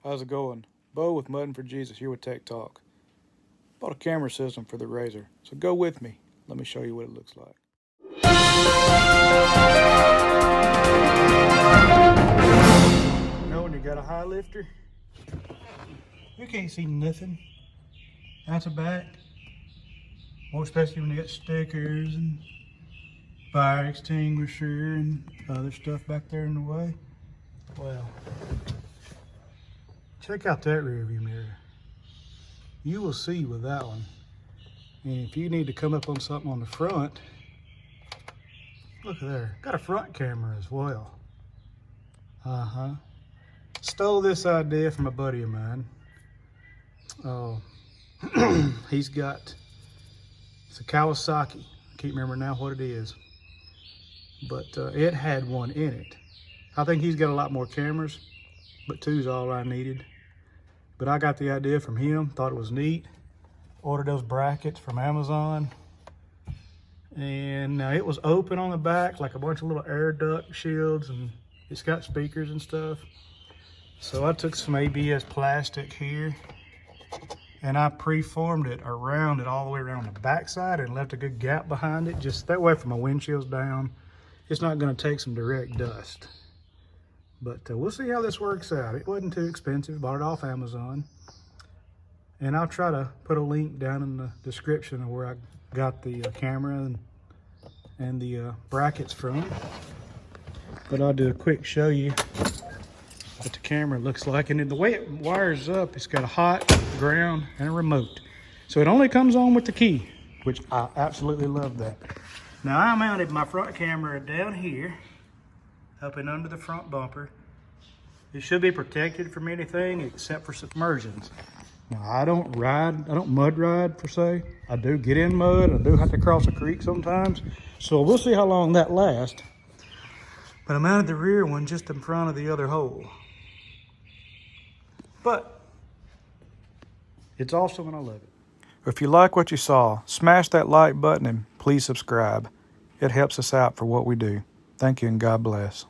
How's it going? Bo with Muddin' for Jesus here with Tech Talk. Bought a camera system for the RzR, so go with me. Let me show you what it looks like. You know when you got a Highlifter, you can't see nothing out the back. More especially when you got stickers and fire extinguisher and other stuff back there in the way. Well, check out that rear view mirror. You will see with that one. And if you need to come up on something on the front, look at there. Got a front camera as well. Stole this idea from a buddy of mine. He's got, it's a Kawasaki. I can't remember now what it is. But it had one in it. I think he's got a lot more cameras, but two's all I needed. But I got the idea from him, thought it was neat. Ordered those brackets from Amazon. And it was open on the back, like a bunch of little air duct shields, and it's got speakers and stuff. So I took some ABS plastic here, and I preformed it around it all the way around the backside and left a good gap behind it, just that way for my windshield's down. It's not gonna take some direct dust. But we'll see how this works out. It wasn't too expensive, bought it off Amazon. And I'll try to put a link down in the description of where I got the camera and the brackets from. But I'll do a quick show you what the camera looks like. And the way it wires up, it's got a hot, ground, and a remote. So it only comes on with the key, which I absolutely love that. Now I mounted my front camera down here, up and under the front bumper. It should be protected from anything except for submersions. Now I don't mud ride per se. I do get in mud, I do have to cross a creek sometimes. So we'll see how long that lasts. But I mounted the rear one just in front of the other hole. But it's awesome and I love it. If you like what you saw, smash that like button and please subscribe. It helps us out for what we do. Thank you and God bless.